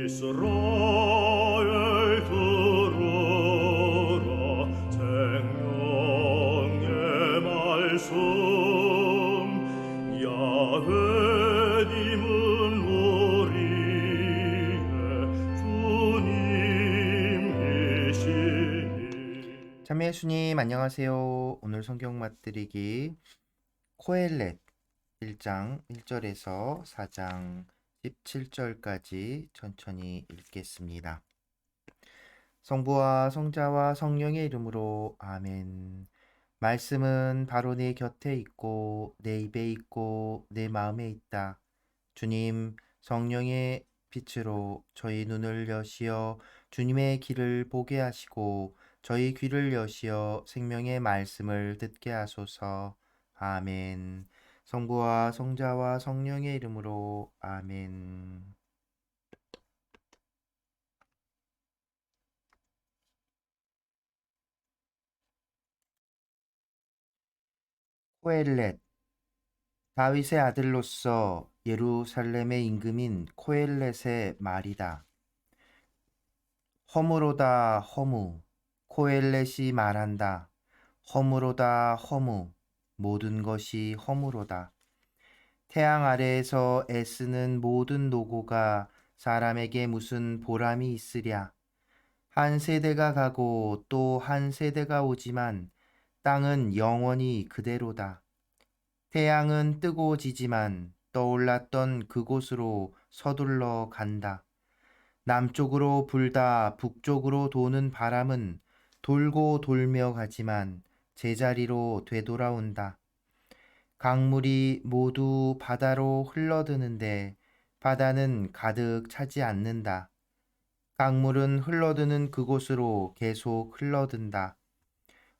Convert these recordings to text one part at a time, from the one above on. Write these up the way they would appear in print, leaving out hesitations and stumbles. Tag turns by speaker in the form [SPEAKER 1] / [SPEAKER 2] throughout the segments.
[SPEAKER 1] 이스라엘 들으라 생명의 말씀 야훼님은 우리의 주님이시니.
[SPEAKER 2] 참여 예수님 안녕하세요. 오늘 성경 맛들이기 코엘렛 1장 1절에서 4장 17절까지 천천히 읽겠습니다. 성부와 성자와 성령의 이름으로 아멘. 말씀은 바로 내 곁에 있고 내 입에 있고 내 마음에 있다. 주님, 성령의 빛으로 저희 눈을 여시어 주님의 길을 보게 하시고 저희 귀를 여시어 생명의 말씀을 듣게 하소서. 아멘. 성부와 성자와 성령의 이름으로 아멘. 코엘렛, 다윗의 아들로서 예루살렘의 임금인 코엘렛의 말이다. 허무로다 허무, 코엘렛이 말한다. 허무로다 허무, 모든 것이 허무로다. 태양 아래에서 애쓰는 모든 노고가 사람에게 무슨 보람이 있으랴. 한 세대가 가고 또 한 세대가 오지만 땅은 영원히 그대로다. 태양은 뜨고 지지만 떠올랐던 그곳으로 서둘러 간다. 남쪽으로 불다 북쪽으로 도는 바람은 돌고 돌며 가지만 제자리로 되돌아온다. 강물이 모두 바다로 흘러드는데 바다는 가득 차지 않는다. 강물은 흘러드는 그곳으로 계속 흘러든다.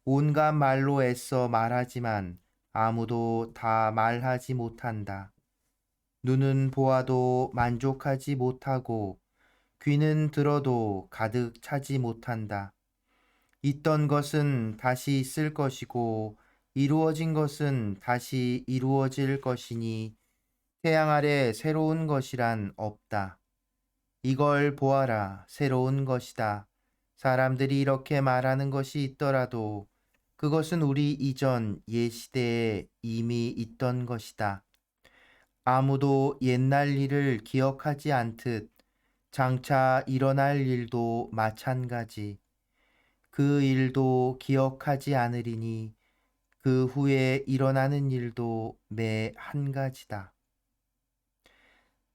[SPEAKER 2] 온갖 말로 애써 말하지만 아무도 다 말하지 못한다. 눈은 보아도 만족하지 못하고 귀는 들어도 가득 차지 못한다. 있던 것은 다시 있을 것이고 이루어진 것은 다시 이루어질 것이니 태양 아래 새로운 것이란 없다. 이걸 보아라, 새로운 것이다. 사람들이 이렇게 말하는 것이 있더라도 그것은 우리 이전 옛시대에 이미 있던 것이다. 아무도 옛날 일을 기억하지 않듯 장차 일어날 일도 마찬가지. 그 일도 기억하지 않으리니 그 후에 일어나는 일도 매 한 가지다.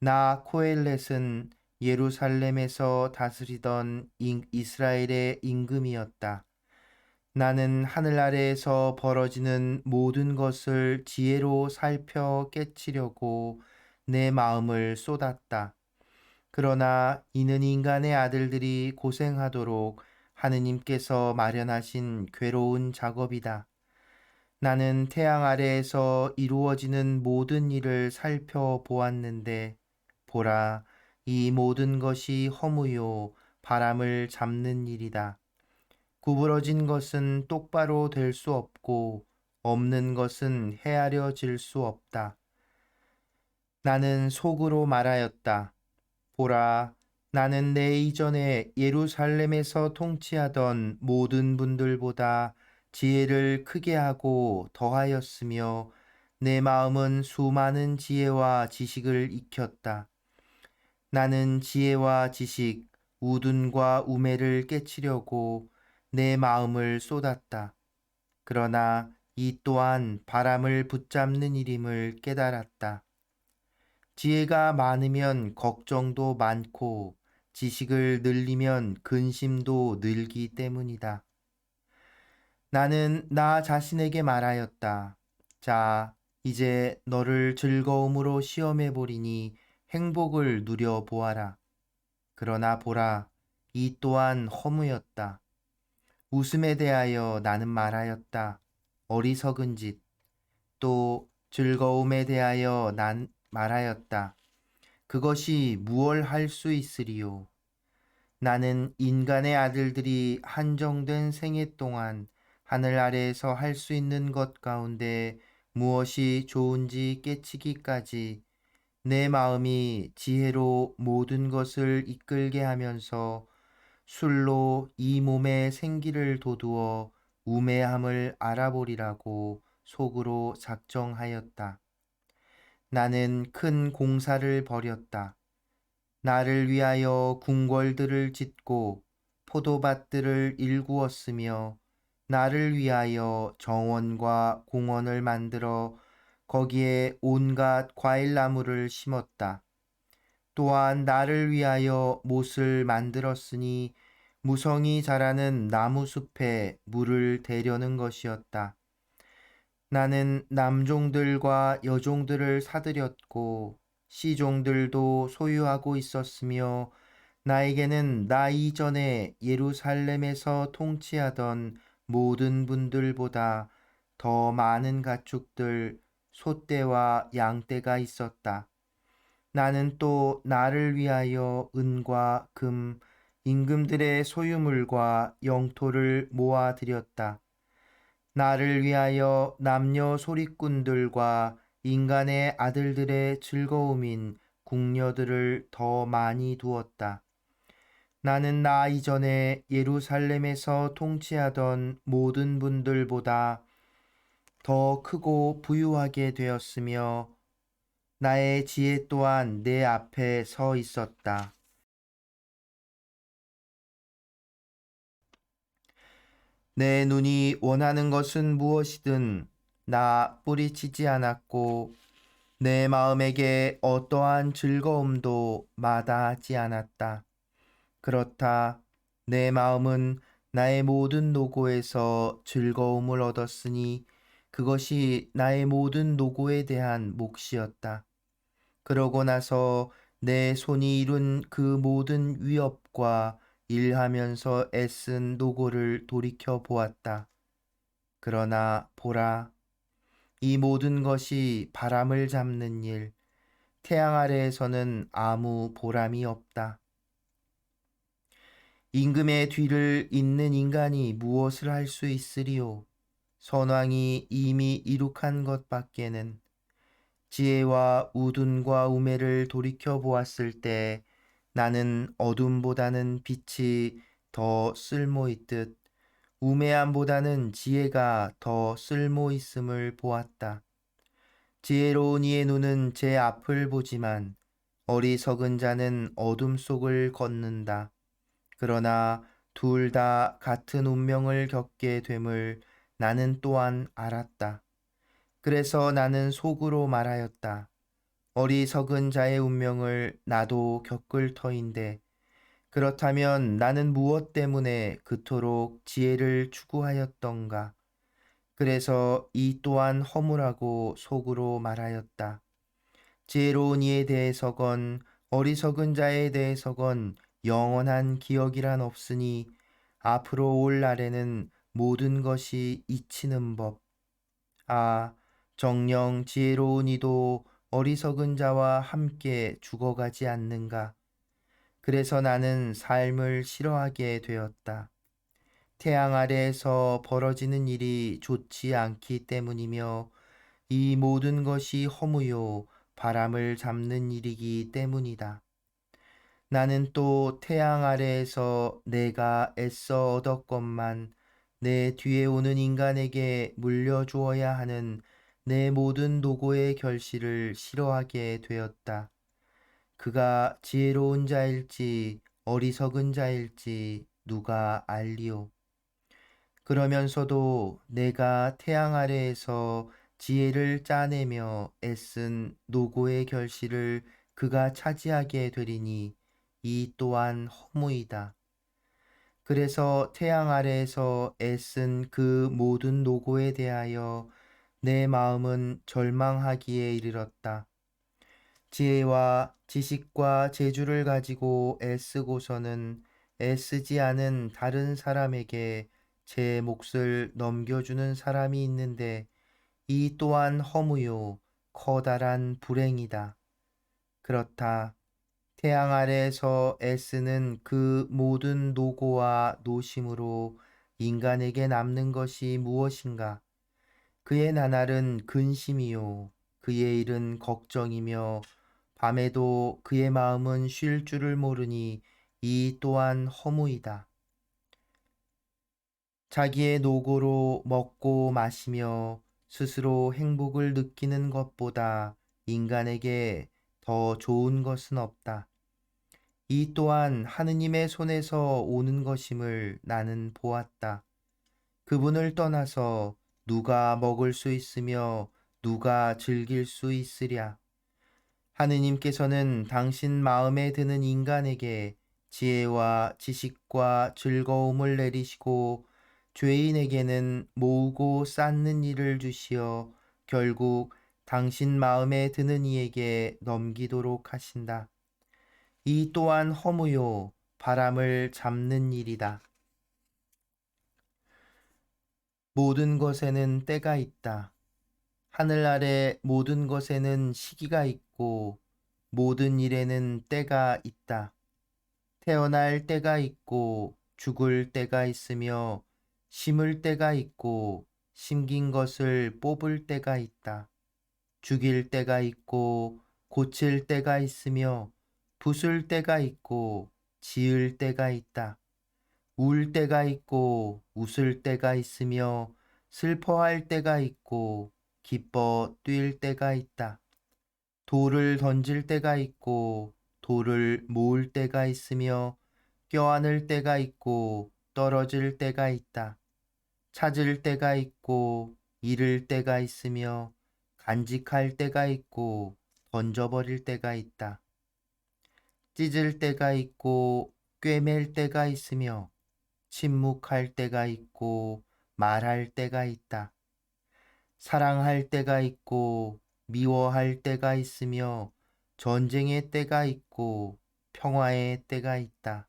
[SPEAKER 2] 나 코엘렛은 예루살렘에서 다스리던 이스라엘의 임금이었다. 나는 하늘 아래에서 벌어지는 모든 것을 지혜로 살펴 깨치려고 내 마음을 쏟았다. 그러나 이는 인간의 아들들이 고생하도록 하느님께서 마련하신 괴로운 작업이다. 나는 태양 아래에서 이루어지는 모든 일을 살펴보았는데, 보라, 이 모든 것이 허무요, 바람을 잡는 일이다. 구부러진 것은 똑바로 될 수 없고, 없는 것은 헤아려질 수 없다. 나는 속으로 말하였다. 보라, 나는 내 이전에 예루살렘에서 통치하던 모든 분들보다 지혜를 크게 하고 더하였으며 내 마음은 수많은 지혜와 지식을 익혔다. 나는 지혜와 지식, 우둔과 우매를 깨치려고 내 마음을 쏟았다. 그러나 이 또한 바람을 붙잡는 일임을 깨달았다. 지혜가 많으면 걱정도 많고 지식을 늘리면 근심도 늘기 때문이다. 나는 나 자신에게 말하였다. 자, 이제 너를 즐거움으로 시험해 보리니 행복을 누려 보아라. 그러나 보라, 이 또한 허무였다. 웃음에 대하여 나는 말하였다. 어리석은 짓. 또 즐거움에 대하여 난 말하였다. 그것이 무얼 할 수 있으리요. 나는 인간의 아들들이 한정된 생애 동안 하늘 아래에서 할 수 있는 것 가운데 무엇이 좋은지 깨치기까지 내 마음이 지혜로 모든 것을 이끌게 하면서 술로 이 몸의 생기를 돋우어 우매함을 알아보리라고 속으로 작정하였다. 나는 큰 공사를 벌였다. 나를 위하여 궁궐들을 짓고 포도밭들을 일구었으며 나를 위하여 정원과 공원을 만들어 거기에 온갖 과일나무를 심었다. 또한 나를 위하여 못을 만들었으니 무성이 자라는 나무숲에 물을 대려는 것이었다. 나는 남종들과 여종들을 사들였고 시종들도 소유하고 있었으며 나에게는 나 이전에 예루살렘에서 통치하던 모든 분들보다 더 많은 가축들, 소떼와 양떼가 있었다. 나는 또 나를 위하여 은과 금, 임금들의 소유물과 영토를 모아들였다. 나를 위하여 남녀 소리꾼들과 인간의 아들들의 즐거움인 궁녀들을 더 많이 두었다. 나는 나 이전에 예루살렘에서 통치하던 모든 분들보다 더 크고 부유하게 되었으며 나의 지혜 또한 내 앞에 서 있었다. 내 눈이 원하는 것은 무엇이든 나 뿌리치지 않았고 내 마음에게 어떠한 즐거움도 마다하지 않았다. 그렇다. 내 마음은 나의 모든 노고에서 즐거움을 얻었으니 그것이 나의 모든 노고에 대한 몫이었다. 그러고 나서 내 손이 이룬 그 모든 위업과 일하면서 애쓴 노고를 돌이켜 보았다. 그러나 보라, 이 모든 것이 바람을 잡는 일, 태양 아래에서는 아무 보람이 없다. 임금의 뒤를 잇는 인간이 무엇을 할 수 있으리요? 선왕이 이미 이룩한 것밖에는 지혜와 우둔과 우매를 돌이켜 보았을 때 나는 어둠보다는 빛이 더 쓸모 있듯 우매함보다는 지혜가 더 쓸모 있음을 보았다. 지혜로운 이의 눈은 제 앞을 보지만 어리석은 자는 어둠 속을 걷는다. 그러나 둘 다 같은 운명을 겪게 됨을 나는 또한 알았다. 그래서 나는 속으로 말하였다. 어리석은 자의 운명을 나도 겪을 터인데 그렇다면 나는 무엇 때문에 그토록 지혜를 추구하였던가? 그래서 이 또한 허무라고 속으로 말하였다. 지혜로운 이에 대해서건 어리석은 자에 대해서건 영원한 기억이란 없으니 앞으로 올 날에는 모든 것이 잊히는 법. 아, 정녕 지혜로운 이도 어리석은 자와 함께 죽어가지 않는가? 그래서 나는 삶을 싫어하게 되었다. 태양 아래에서 벌어지는 일이 좋지 않기 때문이며 이 모든 것이 허무요 바람을 잡는 일이기 때문이다. 나는 또 태양 아래에서 내가 애써 얻었건만 내 뒤에 오는 인간에게 물려주어야 하는 내 모든 노고의 결실을 싫어하게 되었다. 그가 지혜로운 자일지 어리석은 자일지 누가 알리오. 그러면서도 내가 태양 아래에서 지혜를 짜내며 애쓴 노고의 결실을 그가 차지하게 되리니 이 또한 허무이다. 그래서 태양 아래에서 애쓴 그 모든 노고에 대하여 내 마음은 절망하기에 이르렀다. 지혜와 지식과 재주를 가지고 애쓰고서는 애쓰지 않은 다른 사람에게 제 몫을 넘겨주는 사람이 있는데 이 또한 허무요 커다란 불행이다. 그렇다. 태양 아래에서 애쓰는 그 모든 노고와 노심으로 인간에게 남는 것이 무엇인가? 그의 나날은 근심이요 그의 일은 걱정이며 밤에도 그의 마음은 쉴 줄을 모르니 이 또한 허무이다. 자기의 노고로 먹고 마시며 스스로 행복을 느끼는 것보다 인간에게 더 좋은 것은 없다. 이 또한 하느님의 손에서 오는 것임을 나는 보았다. 그분을 떠나서 누가 먹을 수 있으며 누가 즐길 수 있으랴. 하느님께서는 당신 마음에 드는 인간에게 지혜와 지식과 즐거움을 내리시고 죄인에게는 모으고 쌓는 일을 주시어 결국 당신 마음에 드는 이에게 넘기도록 하신다. 이 또한 허무요 바람을 잡는 일이다. 모든 것에는 때가 있다. 하늘 아래 모든 것에는 시기가 있고 모든 일에는 때가 있다. 태어날 때가 있고 죽을 때가 있으며 심을 때가 있고 심긴 것을 뽑을 때가 있다. 죽일 때가 있고 고칠 때가 있으며 부술 때가 있고 지을 때가 있다. 울 때가 있고 웃을 때가 있으며 슬퍼할 때가 있고 기뻐 뛸 때가 있다. 돌을 던질 때가 있고 돌을 모을 때가 있으며 껴안을 때가 있고 떨어질 때가 있다. 찾을 때가 있고 잃을 때가 있으며 간직할 때가 있고 던져버릴 때가 있다. 찢을 때가 있고 꿰맬 때가 있으며 침묵할 때가 있고 말할 때가 있다. 사랑할 때가 있고 미워할 때가 있으며 전쟁의 때가 있고 평화의 때가 있다.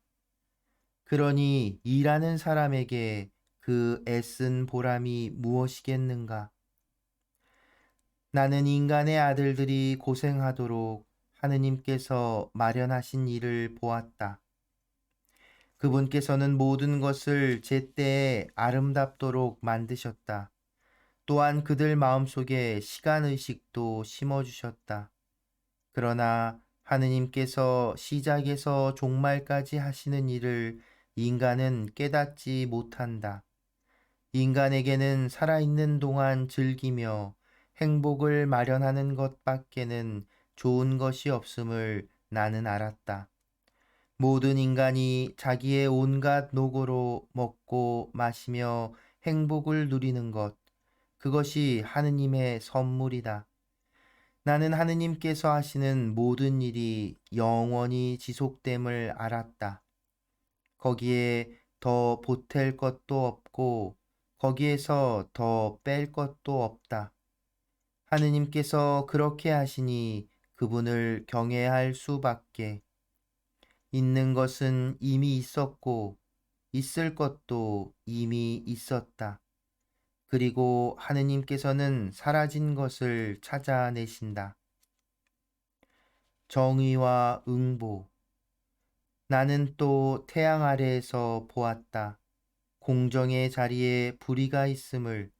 [SPEAKER 2] 그러니 일하는 사람에게 그 애쓴 보람이 무엇이겠는가? 나는 인간의 아들들이 고생하도록 하느님께서 마련하신 일을 보았다. 그분께서는 모든 것을 제때에 아름답도록 만드셨다. 또한 그들 마음속에 시간의식도 심어주셨다. 그러나 하느님께서 시작에서 종말까지 하시는 일을 인간은 깨닫지 못한다. 인간에게는 살아있는 동안 즐기며 행복을 마련하는 것밖에는 좋은 것이 없음을 나는 알았다. 모든 인간이 자기의 온갖 노고로 먹고 마시며 행복을 누리는 것, 그것이 하느님의 선물이다. 나는 하느님께서 하시는 모든 일이 영원히 지속됨을 알았다. 거기에 더 보탤 것도 없고 거기에서 더 뺄 것도 없다. 하느님께서 그렇게 하시니 그분을 경외할 수밖에. 있는 것은 이미 있었고 있을 것도 이미 있었다. 그리고 하느님께서는 사라진 것을 찾아내신다. 정의와 응보. 나는 또 태양 아래에서 보았다. 공정의 자리에 불의가 있음을,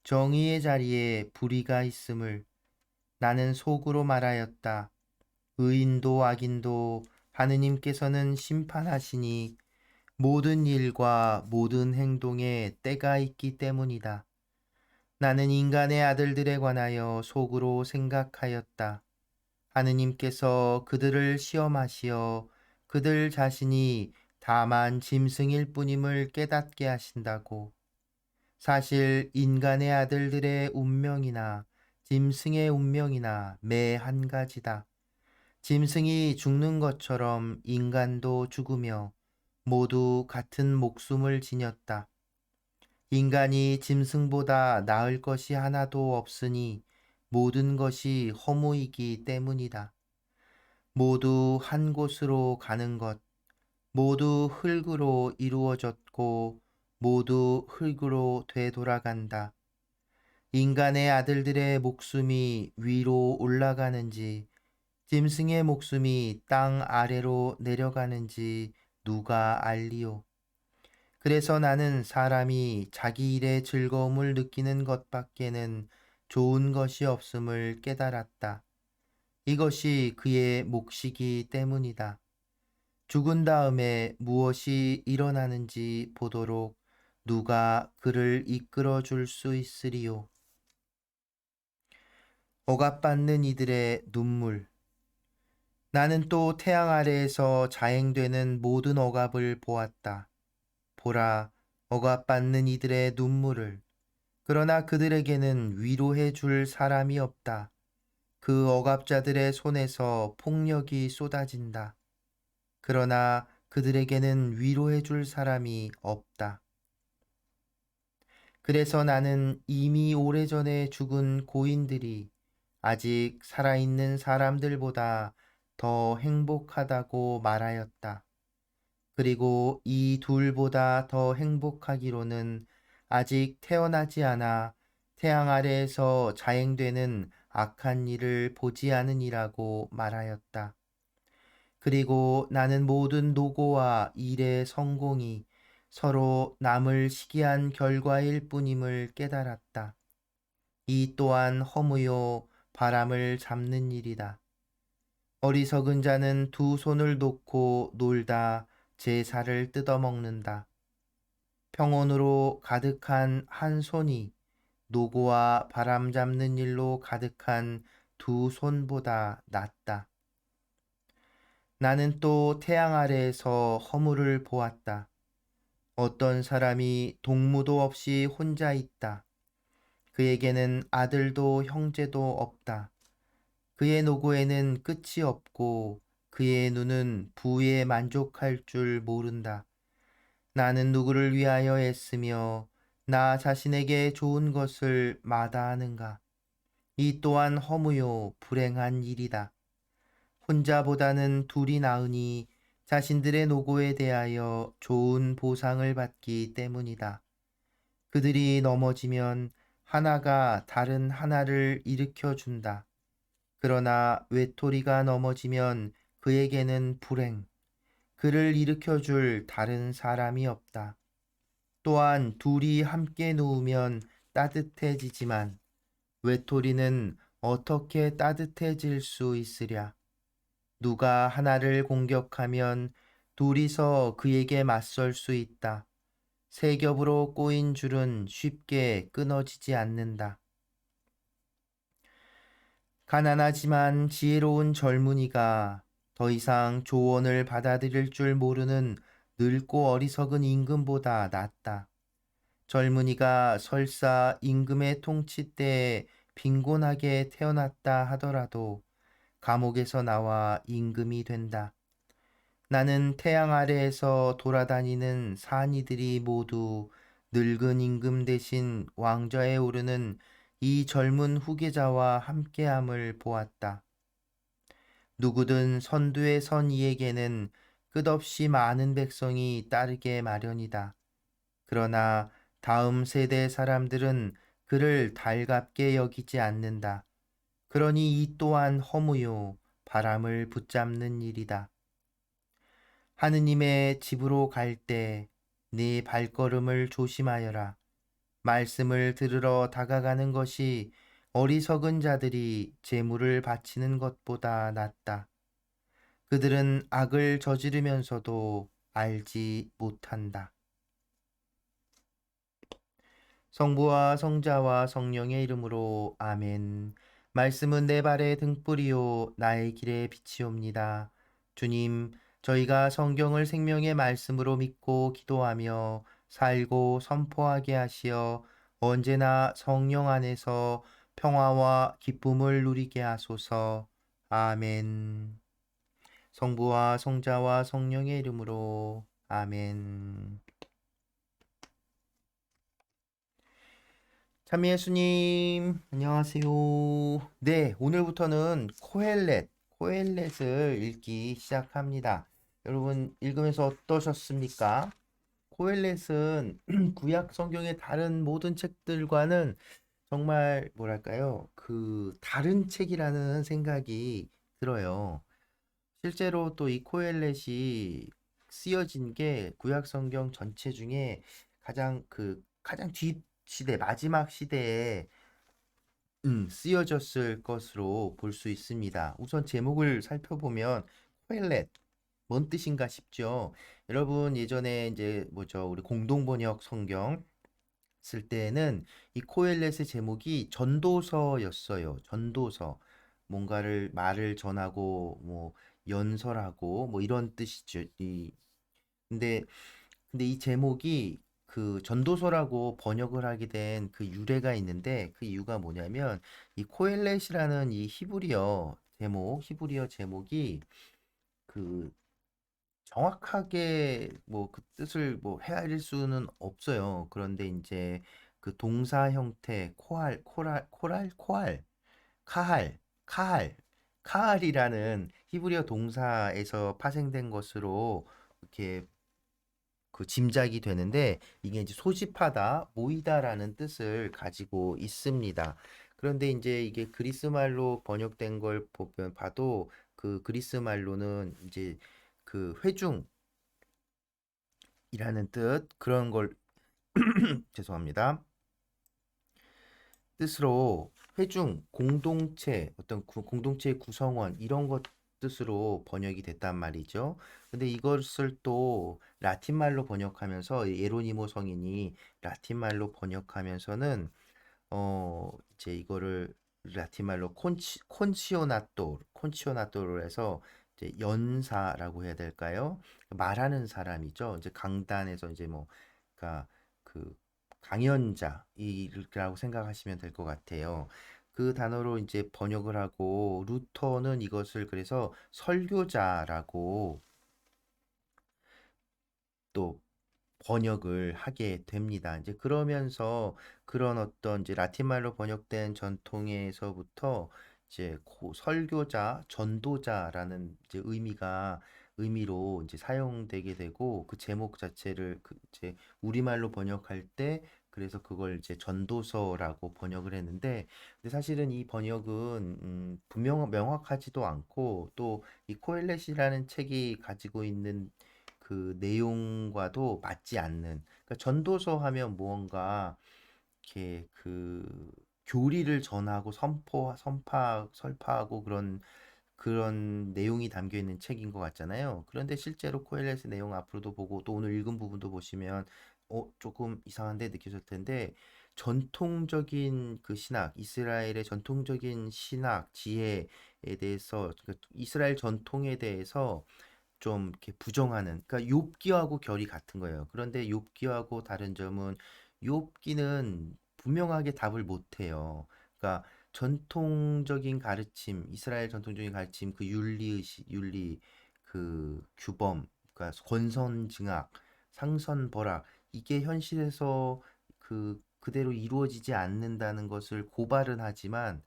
[SPEAKER 2] 정의의 자리에 불의가 있음을. 나는 속으로 말하였다. 의인도 악인도 하느님께서는 심판하시니 모든 일과 모든 행동에 때가 있기 때문이다. 나는 인간의 아들들에 관하여 속으로 생각하였다. 하느님께서 그들을 시험하시어 그들 자신이 다만 짐승일 뿐임을 깨닫게 하신다고. 사실 인간의 아들들의 운명이나 짐승의 운명이나 매 한 가지다. 짐승이 죽는 것처럼 인간도 죽으며 모두 같은 목숨을 지녔다. 인간이 짐승보다 나을 것이 하나도 없으니 모든 것이 허무이기 때문이다. 모두 한 곳으로 가는 것, 모두 흙으로 이루어졌고 모두 흙으로 되돌아간다. 인간의 아들들의 목숨이 위로 올라가는지 짐승의 목숨이 땅 아래로 내려가는지 누가 알리요? 그래서 나는 사람이 자기 일에 즐거움을 느끼는 것밖에는 좋은 것이 없음을 깨달았다. 이것이 그의 몫이기 때문이다. 죽은 다음에 무엇이 일어나는지 보도록 누가 그를 이끌어 줄 수 있으리요. 억압받는 이들의 눈물. 나는 또 태양 아래에서 자행되는 모든 억압을 보았다. 보라, 억압받는 이들의 눈물을. 그러나 그들에게는 위로해 줄 사람이 없다. 그 억압자들의 손에서 폭력이 쏟아진다. 그러나 그들에게는 위로해 줄 사람이 없다. 그래서 나는 이미 오래전에 죽은 고인들이 아직 살아있는 사람들보다 더 행복하다고 말하였다. 그리고 이 둘보다 더 행복하기로는 아직 태어나지 않아 태양 아래에서 자행되는 악한 일을 보지 않으니라고 말하였다. 그리고 나는 모든 노고와 일의 성공이 서로 남을 시기한 결과일 뿐임을 깨달았다. 이 또한 허무요 바람을 잡는 일이다. 어리석은 자는 두 손을 놓고 놀다 제사를 뜯어먹는다. 평온으로 가득한 한 손이 노고와 바람 잡는 일로 가득한 두 손보다 낫다. 나는 또 태양 아래에서 허물을 보았다. 어떤 사람이 동무도 없이 혼자 있다. 그에게는 아들도 형제도 없다. 그의 노고에는 끝이 없고 그의 눈은 부에 만족할 줄 모른다. 나는 누구를 위하여 애쓰며 나 자신에게 좋은 것을 마다하는가? 이 또한 허무요 불행한 일이다. 혼자보다는 둘이 나으니 자신들의 노고에 대하여 좋은 보상을 받기 때문이다. 그들이 넘어지면 하나가 다른 하나를 일으켜 준다. 그러나 외톨이가 넘어지면 그에게는 불행, 그를 일으켜 줄 다른 사람이 없다. 또한 둘이 함께 누우면 따뜻해지지만 외톨이는 어떻게 따뜻해질 수 있으랴? 누가 하나를 공격하면 둘이서 그에게 맞설 수 있다. 세 겹으로 꼬인 줄은 쉽게 끊어지지 않는다. 가난하지만 지혜로운 젊은이가 더 이상 조언을 받아들일 줄 모르는 늙고 어리석은 임금보다 낫다. 젊은이가 설사 임금의 통치 때에 빈곤하게 태어났다 하더라도 감옥에서 나와 임금이 된다. 나는 태양 아래에서 돌아다니는 산이들이 모두 늙은 임금 대신 왕좌에 오르는 이 젊은 후계자와 함께함을 보았다. 누구든 선두에 선 이에게는 끝없이 많은 백성이 따르게 마련이다. 그러나 다음 세대 사람들은 그를 달갑게 여기지 않는다. 그러니 이 또한 허무요 바람을 붙잡는 일이다. 하느님의 집으로 갈 때 네 발걸음을 조심하여라. 말씀을 들으러 다가가는 것이 어리석은 자들이 재물을 바치는 것보다 낫다. 그들은 악을 저지르면서도 알지 못한다. 성부와 성자와 성령의 이름으로 아멘. 말씀은 내 발의 등불이요 나의 길의 빛이옵니다. 주님, 저희가 성경을 생명의 말씀으로 믿고 기도하며 살고 선포하게 하시어 언제나 성령 안에서 평화와 기쁨을 누리게 하소서. 아멘. 성부와 성자와 성령의 이름으로 아멘. 참 예수님, 안녕하세요. 네, 오늘부터는 코엘렛을 읽기 시작합니다. 여러분, 읽으면서 어떠셨습니까? 코엘렛은 구약 성경의 다른 모든 책들과는 정말 뭐랄까요? 그 다른 책이라는 생각이 들어요. 실제로 또 이 코엘렛이 쓰여진 게 구약 성경 전체 중에 가장 뒷 시대, 마지막 시대에 쓰여졌을 것으로 볼 수 있습니다. 우선 제목을 살펴보면 코엘렛 뭔 뜻인가 싶죠. 여러분 예전에 이제 뭐죠 우리 공동번역 성경 쓸 때는 이 코엘렛의 제목이 전도서였어요. 전도서. 뭔가를 말을 전하고 뭐 연설하고 뭐 이런 뜻이죠. 근데 근데 이 제목이 그 전도서라고 번역을 하게 된 그 유래가 있는데 그 이유가 뭐냐면 이 코엘렛이라는 이 히브리어 제목이 그 정확하게 뭐 그 뜻을 뭐 헤아릴 수는 없어요. 그런데 이제 그 동사 형태 카할, 카할, 카할이라는 히브리어 동사에서 파생된 것으로 이렇게 그 짐작이 되는데 이게 이제 소집하다, 모이다라는 뜻을 가지고 있습니다. 그런데 이제 이게 그리스 말로 번역된 걸 보면 봐도 그 그리스 말로는 이제 그 회중이라는 뜻 그런 걸 죄송합니다. 뜻으로 회중, 공동체, 어떤 공동체의 구성원 이런 것 뜻으로 번역이 됐단 말이죠. 근데 이것을 또 라틴 말로 번역하면서 예로니모 성인이 라틴 말로 번역하면서는 이제 이거를 라틴 말로 콘치오나토로 해서 이제 연사라고 해야 될까요? 말하는 사람이죠. 이제 강단에서 이제 뭐 그러니까 그 강연자이라고 생각하시면 될 것 같아요. 그 단어로 이제 번역을 하고 루터는 이것을 그래서 설교자라고 또 번역을 하게 됩니다. 이제 그러면서 그런 어떤 이제 라틴 말로 번역된 전통에서부터 이제 설교자, 전도자라는 이제 의미로 이제 사용되게 되고 그 제목 자체를 그 이제 우리말로 번역할 때 그래서 그걸 이제 전도서라고 번역을 했는데 근데 사실은 이 번역은 명확하지도 않고 또 이 코엘렛이라는 책이 가지고 있는 그 내용과도 맞지 않는 그러니까 전도서 하면 무언가 이렇게 그 교리를 전하고 설파하고 그런 내용이 담겨 있는 책인 것 같잖아요. 그런데 실제로 코엘렛의 내용 앞으로도 보고 또 오늘 읽은 부분도 보시면 조금 이상한데 느껴질 텐데 전통적인 그 신학, 이스라엘의 전통적인 신학 지혜에 대해서 그러니까 이스라엘 전통에 대해서 좀 이렇게 부정하는 그러니까 욥기하고 결이 같은 거예요. 그런데 욥기하고 다른 점은 욥기는 분명하게 답을 못 해요. 그러니까 전통적인 가르침, 이스라엘 전통적인 가르침 그 윤리 그 규범, 그러니까 권선징악, 상선벌악 이게 현실에서 그대로 이루어지지 않는다는 것을 고발은 하지만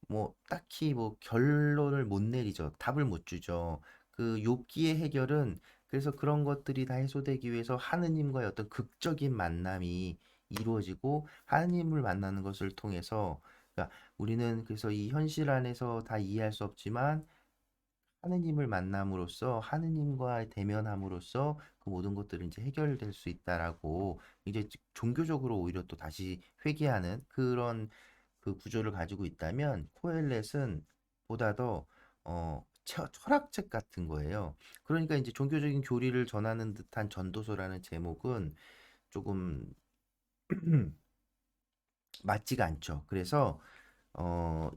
[SPEAKER 2] 뭐 딱히 뭐 결론을 못 내리죠. 답을 못 주죠. 그 욥기의 해결은 그래서 그런 것들이 다 해소되기 위해서 하느님과의 어떤 극적인 만남이 이루어지고 하느님을 만나는 것을 통해서 그러니까 우리는 그래서 이 현실 안에서 다 이해할 수 없지만 하느님을 만남으로써 하느님과 대면함으로써 그 모든 것들이 이제 해결될 수 있다라고 이제 종교적으로 오히려 또 다시 회귀하는 그런 그 구조를 가지고 있다면 코엘렛은 보다 더 철학책 같은 거예요. 그러니까 이제 종교적인 교리를 전하는 듯한 전도서라는 제목은 조금 맞지가 않죠. 그래서 어,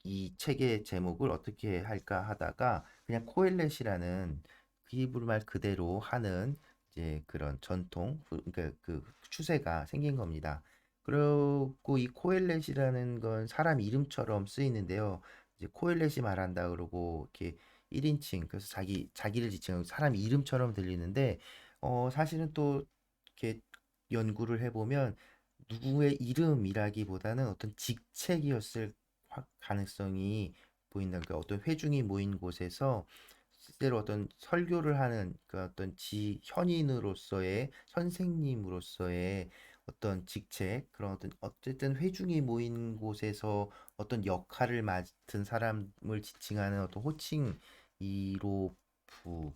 [SPEAKER 2] 이 책의 제목을 어떻게 할까 하다가 그냥 코엘렛이라는 그 히브리 말 그대로 하는 이제 그런 그러니까 그 추세가 생긴 겁니다. 그리고 이 코엘렛이라는 건 사람 이름처럼 쓰이는데요. 이제 코엘렛이 말한다 그러고 이렇게 1인칭 그래서 자기를 지칭하고 사람 이름처럼 들리는데 사실은 또 이렇게 연구를 해보면 누구의 이름이라기보다는 어떤 직책이었을 가능성이 보인다. 그러니까 어떤 회중이 모인 곳에서 실제로 어떤 설교를 하는 그 어떤 현인으로서의 선생님으로서의 어떤 직책 그런 어쨌든 회중이 모인 곳에서 어떤 역할을 맡은 사람을 지칭하는 어떤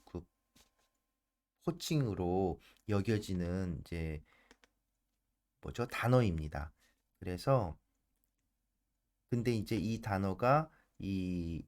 [SPEAKER 2] 그 호칭으로 여겨지는 이제 뭐죠? 단어입니다. 그래서 근데 이제 이 단어가 이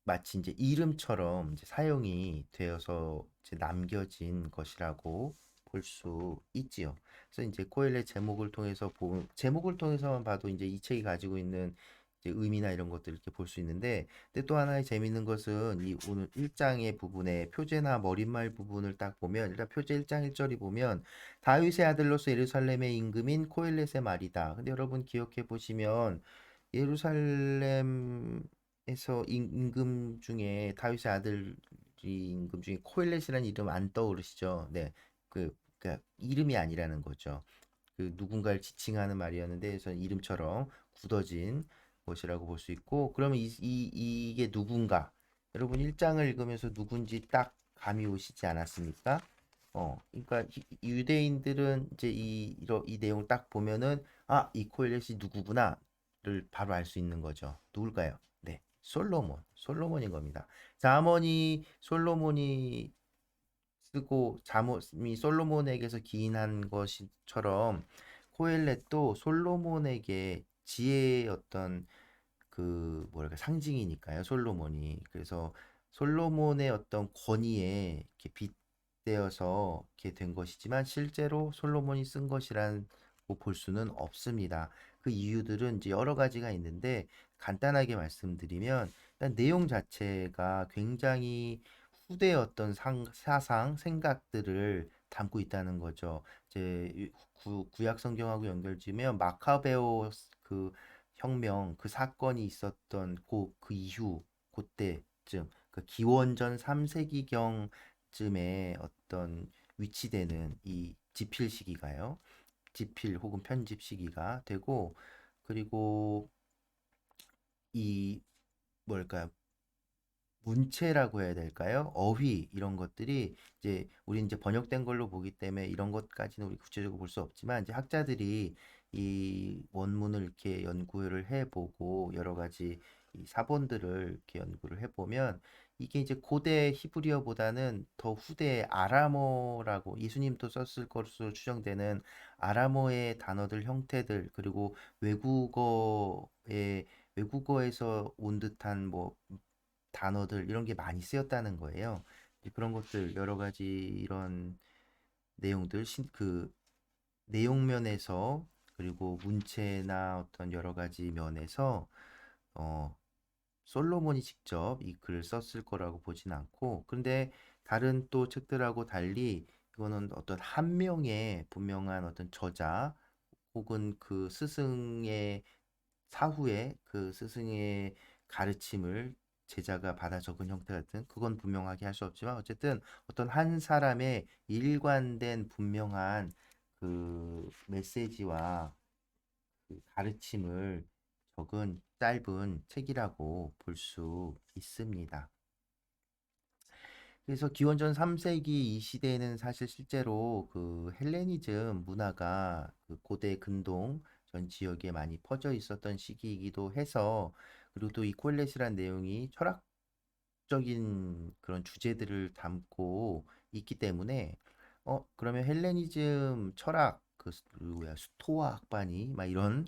[SPEAKER 2] 마치 이제 이름처럼 이제 사용이 되어서 이제 남겨진 것이라고 볼 수 있지요. 그래서 이제 코엘의 제목을 통해서만 봐도 이제 이 책이 가지고 있는 이제 의미나 이런 것들을 이렇게 볼 수 있는데, 근데 또 하나의 재밌는 것은 이 오늘 1장의 부분에 표제나 머릿말 부분을 딱 보면, 일단 표제 1장 1절이 보면 다윗의 아들로서 예루살렘의 임금인 코엘렛의 말이다. 근데 여러분 기억해 보시면 예루살렘에서 임금 중에 다윗의 아들 임금 중에 코엘렛이라는 이름 안 떠오르시죠? 네, 그러니까 이름이 아니라는 거죠. 그 누군가를 지칭하는 말이었는데, 그래서 이름처럼 굳어진 것이라고 볼 수 있고, 그러면 이게 누군가? 여러분 1장을 읽으면서 누군지 딱 감이 오시지 않았습니까? 그러니까 유대인들은 이제 이 내용을 딱 보면은 이 코엘렛이 누구구나를 바로 알 수 있는 거죠. 누굴까요? 네, 솔로몬인 겁니다. 자문이 솔로몬이 쓰고 잠언이 솔로몬에게서 기인한 것처럼 코엘렛도 솔로몬에게 지혜의 어떤 그 뭐랄까 상징이니까요. 솔로몬이. 그래서 솔로몬의 어떤 권위에 이렇게 빗대어서 이렇게 된 것이지만 실제로 솔로몬이 쓴 것이라고 볼 수는 없습니다. 그 이유들은 이제 여러 가지가 있는데 간단하게 말씀드리면 일단 내용 자체가 굉장히 후대의 어떤 사상, 생각들을 담고 있다는 거죠. 이제 구약 성경하고 연결지으면 마카베오 그 혁명 그 사건이 있었던 그 이후 그때쯤 그 기원전 3세기경쯤에 어떤 위치되는 이 지필 시기가요. 지필 혹은 편집 시기가 되고, 그리고 이 뭘까요? 문체라고 해야 될까요? 어휘 이런 것들이 이제 우리 이제 번역된 걸로 보기 때문에 이런 것까지는 우리 구체적으로 볼 수 없지만, 이제 학자들이 이 원문을 이렇게 연구를 해보고 여러 가지 이 사본들을 이렇게 연구를 해보면 이게 이제 고대 히브리어보다는 더 후대 아람어라고 예수님도 썼을 것으로 추정되는 아람어의 단어들 형태들, 그리고 외국어에서 온 듯한 뭐 단어들 이런 게 많이 쓰였다는 거예요. 이제 그런 것들 여러 가지 이런 내용들 그 내용 면에서 그리고 문체나 어떤 여러 가지 면에서 어 솔로몬이 직접 이 글을 썼을 거라고 보진 않고, 그런데 다른 또 책들하고 달리 이거는 어떤 한 명의 분명한 어떤 저자 혹은 그 스승의 사후에 그 스승의 가르침을 제자가 받아 적은 형태 같은 그건 분명하게 할 수 없지만, 어쨌든 어떤 한 사람의 일관된 분명한 그 메시지와 그 가르침을 적은 짧은 책이라고 볼 수 있습니다. 그래서 기원전 3세기 이 시대에는 사실 실제로 그 헬레니즘 문화가 그 고대 근동 전 지역에 많이 퍼져 있었던 시기이기도 해서, 그리고 또 이 콜렛이란 내용이 철학적인 그런 주제들을 담고 있기 때문에 그러면 헬레니즘 철학 누구야 스토아 학반이 막 이런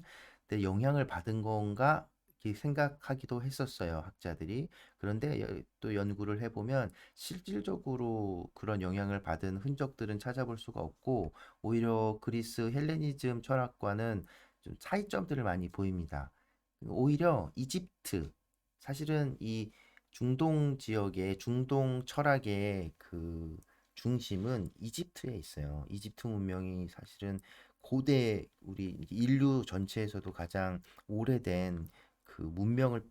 [SPEAKER 2] 데 영향을 받은 건가 이렇게 생각하기도 했었어요, 학자들이. 그런데 또 연구를 해보면 실질적으로 그런 영향을 받은 흔적들은 찾아볼 수가 없고, 오히려 그리스 헬레니즘 철학과는 좀 차이점들을 많이 보입니다. 오히려 이집트, 사실은 이 중동 지역의 중동 철학의 그 중심은 이집트에 있어요. 이집트 문명이 사실은 고대 우리 인류 전체에서도 가장 오래된 그 문명을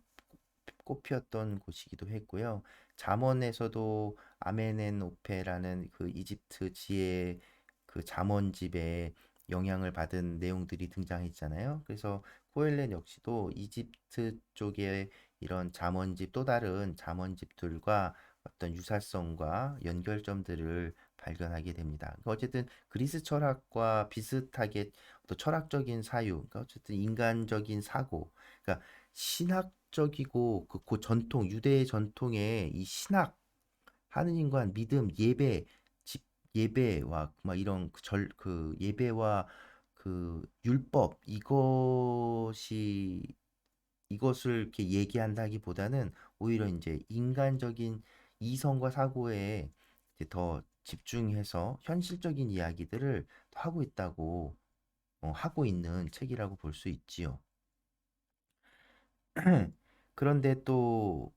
[SPEAKER 2] 꼽혔던 곳이기도 했고요. 잠언에서도 아멘엔오페라는 그 이집트 지의 그 잠언집에 영향을 받은 내용들이 등장했잖아요. 그래서 코엘렛 역시도 이집트 쪽의 이런 잠언집, 또 다른 잠언집들과 어떤 유사성과 연결점들을 발견하게 됩니다. 그러니까 어쨌든 그리스 철학과 비슷하게 또 철학적인 사유, 그러니까 어쨌든 인간적인 사고, 그러니까 신학적이고 그 전통, 유대의 전통의 이 신학, 하느님과 믿음, 예배, 집 예배와 막 이런 그 예배와 그 율법 이것이 이것을 이렇게 얘기한다기보다는 오히려 이제 인간적인 이성과 사고에 이제 더 집중해서 현실적인 이야기들을 하고 있다고 하고 있는 책이라고 볼 수 있지요. 그런데 또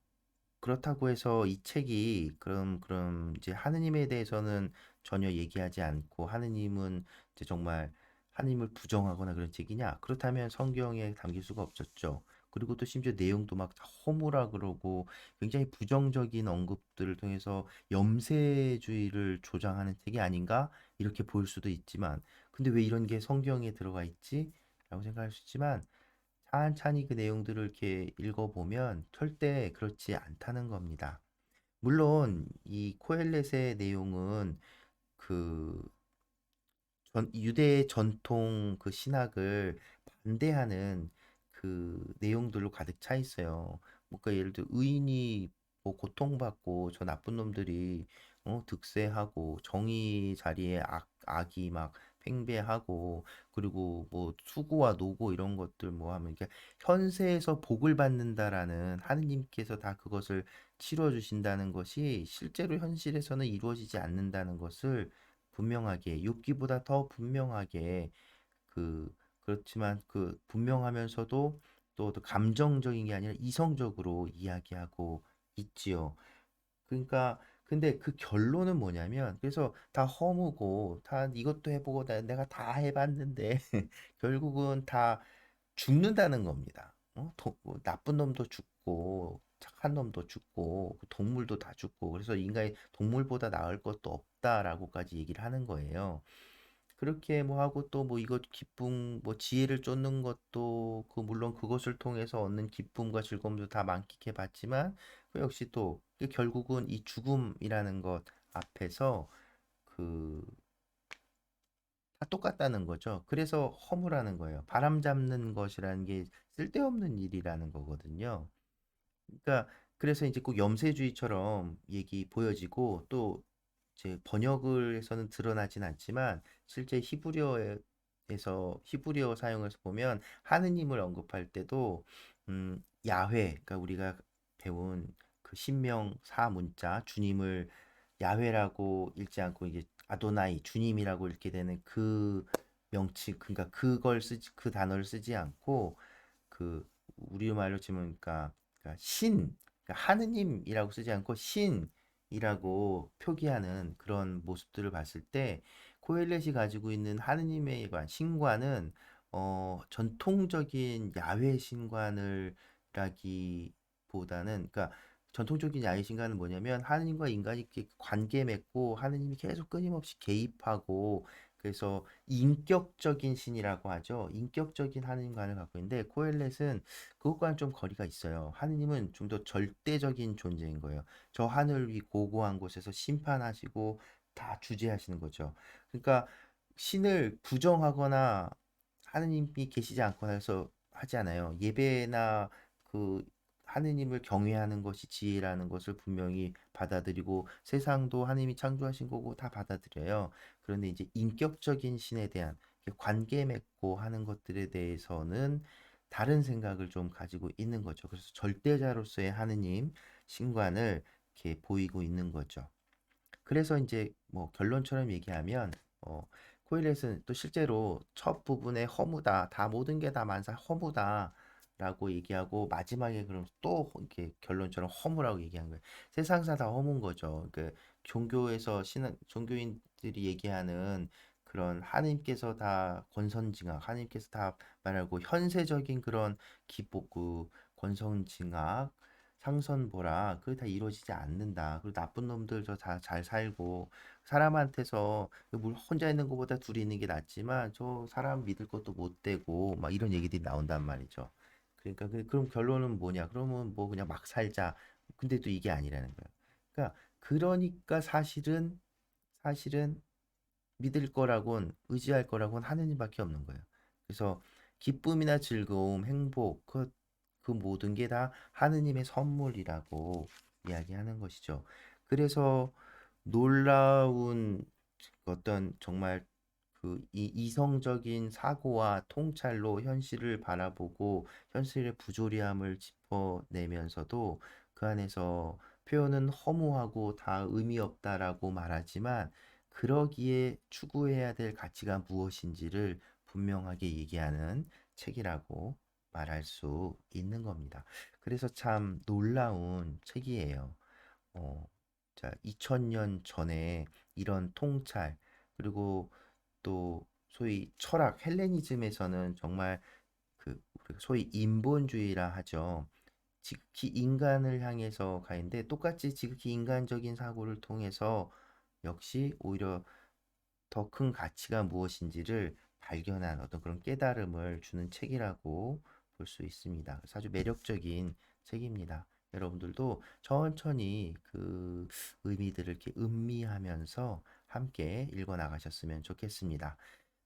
[SPEAKER 2] 그렇다고 해서 이 책이 그럼 이제 하느님에 대해서는 전혀 얘기하지 않고 하느님은 이제 정말 하느님을 부정하거나 그런 책이냐? 그렇다면 성경에 담길 수가 없었죠. 그리고 또 심지어 내용도 막 다 허무라 그러고 굉장히 부정적인 언급들을 통해서 염세주의를 조장하는 책이 아닌가? 이렇게 볼 수도 있지만, 근데 왜 이런 게 성경에 들어가 있지? 라고 생각할 수 있지만, 찬찬히 그 내용들을 이렇게 읽어보면 절대 그렇지 않다는 겁니다. 물론 이 코엘렛의 내용은 그 유대의 전통 그 신학을 반대하는 그 내용들로 가득 차 있어요. 뭔가 예를 들어 의인이 뭐 고통받고 저 나쁜 놈들이 득세하고 정의 자리에 악이 막 팽배하고 그리고 뭐 수고와 노고 이런 것들 뭐 하면 이게 현세에서 복을 받는다라는 하느님께서 다 그것을 치러 주신다는 것이 실제로 현실에서는 이루어지지 않는다는 것을 분명하게 욥기보다 더 분명하게 그 그렇지만 그 분명하면서도 또 감정적인 게 아니라 이성적으로 이야기하고 있지요. 그러니까 근데 그 결론은 뭐냐면 그래서 다 허무고 다 이것도 해보고 내가 다 해봤는데 결국은 다 죽는다는 겁니다. 뭐 나쁜 놈도 죽고 착한 놈도 죽고 그 동물도 다 죽고 그래서 인간이 동물보다 나을 것도 없다라고까지 얘기를 하는 거예요. 그렇게 뭐 하고 또 뭐 이것 기쁨 뭐 지혜를 쫓는 것도 그 물론 그것을 통해서 얻는 기쁨과 즐거움도 다 만끽해 봤지만 그 역시 또 결국은 이 죽음이라는 것 앞에서 그 다 똑같다는 거죠. 그래서 허무라는 거예요. 바람 잡는 것이라는 게 쓸데없는 일이라는 거거든요. 그러니까 그래서 이제 꼭 염세주의처럼 얘기 보여지고 또 이제 번역을 해서는 드러나진 않지만 실제 히브리어 사용해서 보면 하느님을 언급할 때도 야훼 그러니까 우리가 배운 그 신명 사문자 주님을 야훼라고 읽지 않고 이제 아도나이 주님이라고 읽게 되는 그 명칭 그러니까 그 단어를 쓰지 않고 그 우리말로 치면 그러니까 그러니까 하느님이라고 쓰지 않고 신이라고 표기하는 그런 모습들을 봤을 때 코엘렛이 가지고 있는 하느님에 관한 신관은 전통적인 야훼 신관을 라기보다는 그러니까 전통적인 야훼 신관은 뭐냐면 하느님과 인간이 이렇게 관계 맺고 하느님이 계속 끊임없이 개입하고 그래서 인격적인 신이라고 하죠. 인격적인 하느님관을 갖고 있는데 코엘렛은 그것과는 좀 거리가 있어요. 하느님은 좀 더 절대적인 존재인 거예요. 저 하늘 위 고고한 곳에서 심판하시고 다 주재하시는 거죠. 그러니까 신을 부정하거나 하느님이 계시지 않거나 해서 하지 않아요. 예배나 그 하느님을 경외하는 것이 지혜라는 것을 분명히 받아들이고 세상도 하느님이 창조하신 거고 다 받아들여요. 그런데 이제 인격적인 신에 대한 관계 맺고 하는 것들에 대해서는 다른 생각을 좀 가지고 있는 거죠. 그래서 절대자로서의 하느님 신관을 이렇게 보이고 있는 거죠. 그래서 이제 뭐 결론처럼 얘기하면 어, 코일렛은 또 실제로 첫 부분에 허무다, 다 모든 게 다 만사 허무다라고 얘기하고 마지막에 그럼 또 이렇게 결론처럼 허무라고 얘기한 거예요. 세상사 다 허무인 거죠. 그 종교에서 종교인들이 얘기하는 그런 하나님께서 다 권선징악, 하나님께서 다 말하고 현세적인 그런 기복 그 권선징악 상선보라 그게 다 이루어지지 않는다. 그리고 나쁜 놈들 저 다 잘 살고 사람한테서 물 혼자 있는 것보다 둘이 있는 게 낫지만 저 사람 믿을 것도 못 되고 막 이런 얘기들이 나온단 말이죠. 그러니까 그럼 결론은 뭐냐? 그러면 뭐 그냥 막 살자. 근데 또 이게 아니라는 거예요. 그러니까 사실은 믿을 거라곤 의지할 거라곤 하느님밖에 없는 거예요. 그래서 기쁨이나 즐거움, 행복, 그 모든 게 다 하느님의 선물이라고 이야기하는 것이죠. 그래서 놀라운 어떤 정말 이 이성적인 사고와 통찰로 현실을 바라보고 현실의 부조리함을 짚어내면서도 그 안에서 표현은 허무하고 다 의미 없다라고 말하지만 그러기에 추구해야 될 가치가 무엇인지를 분명하게 얘기하는 책이라고 말할 수 있는 겁니다. 그래서 참 놀라운 책이에요. 어, 자, 2000년 전에 이런 통찰, 그리고 또 소위 철학 헬레니즘에서는 정말 우리가 소위 인본주의라 하죠. 지극히 인간을 향해서 가 있는데 똑같이 지극히 인간적인 사고를 통해서 역시 오히려 더 큰 가치가 무엇인지를 발견한 어떤 그런 깨달음을 주는 책이라고 볼 수 있습니다. 그래서 아주 매력적인 책입니다. 여러분들도 천천히 그 의미들을 이렇게 음미하면서 함께 읽어 나가셨으면 좋겠습니다.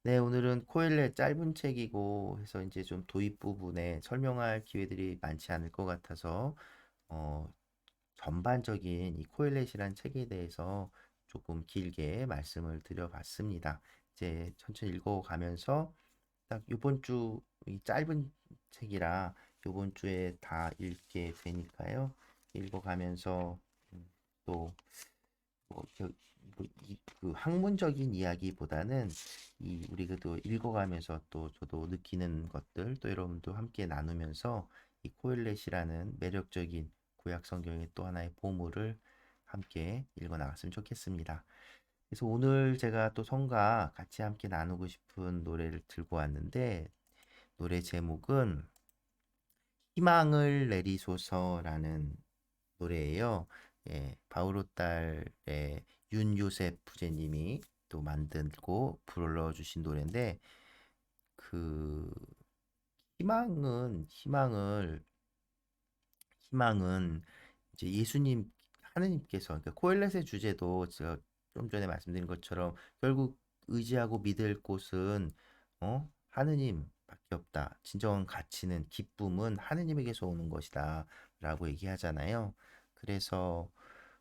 [SPEAKER 2] 네, 오늘은 코엘렛 짧은 책이고 해서 이제 좀 도입 부분에 설명할 기회들이 많지 않을 것 같아서 어, 전반적인 이 코엘렛이란 책에 대해서 조금 길게 말씀을 드려봤습니다. 이제 천천히 읽어가면서 딱 이번 주 이 짧은 책이라 이번 주에 다 읽게 되니까요. 읽어가면서 또 뭐, 그 학문적인 이야기보다는 이 우리가 또 읽어가면서 또 저도 느끼는 것들 또 여러분도 함께 나누면서 이 코엘렛이라는 매력적인 구약 성경의 또 하나의 보물을 함께 읽어 나갔으면 좋겠습니다. 그래서 오늘 제가 또 성가 같이 함께 나누고 싶은 노래를 들고 왔는데 노래 제목은 희망을 내리소서라는 노래예요. 예, 바오로 딸의 윤요셉 부제님이 또 만들고 불러주신 노래인데 그 희망은 이제 예수님 하느님께서 그러니까 코엘렛의 주제도 제가 좀 전에 말씀드린 것처럼 결국 의지하고 믿을 곳은 하느님밖에 없다. 진정한 가치는 기쁨은 하느님에게서 오는 것이다라고 얘기하잖아요. 그래서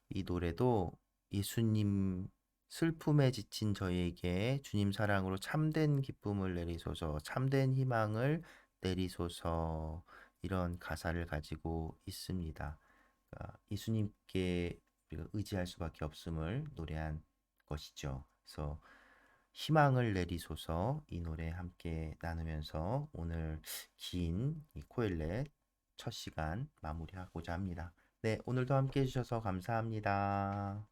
[SPEAKER 2] 이 노래도 예수님 슬픔에 지친 저희에게 주님 사랑으로 참된 기쁨을 내리소서, 참된 희망을 내리소서 이런 가사를 가지고 있습니다. 그러니까 예수님께 우리가 의지할 수밖에 없음을 노래한 것이죠. 그래서 희망을 내리소서 이 노래 함께 나누면서 오늘 긴 이 코엘렛 첫 시간 마무리하고자 합니다. 네, 오늘도 함께 해주셔서 감사합니다.